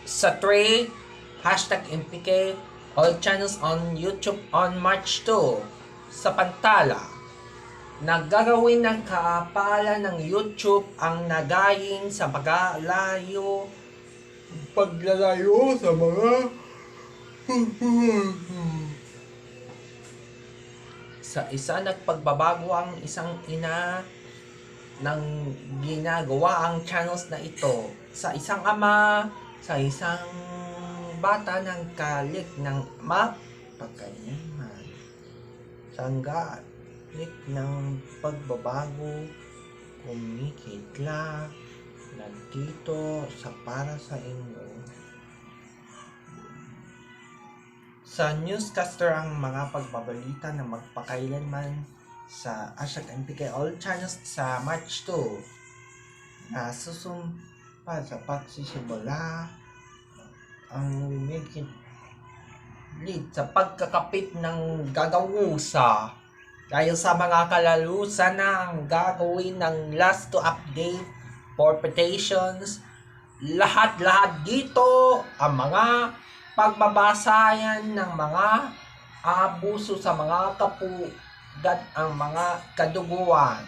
Sa 3, #MPK, all channels on YouTube on March 2. Sa Pantala, naggagawin ng kaapalan ng YouTube ang nagaying sa paglalayo sa mga sa isa nagpagbabago ang isang ina ng ginagawa ang channels na ito. Sa isang ama, sa isang bata ng kalik ng mapagkayaman. Sanggalit ng pagbabago, kumikitla, nandito sa para sa inyo. Sa newscaster ang mga pagbabalita na magpakailanman sa #MPK all channels sa March 2 na susumpa sa pagsisimula ang umigit sa pagkakapit ng gagawusa dahil sa mga kalalusan ng gagawin ng last to update for petitions. Lahat dito ang mga pagbabasayan ng mga abuso sa mga kapugad ang mga kaduguan.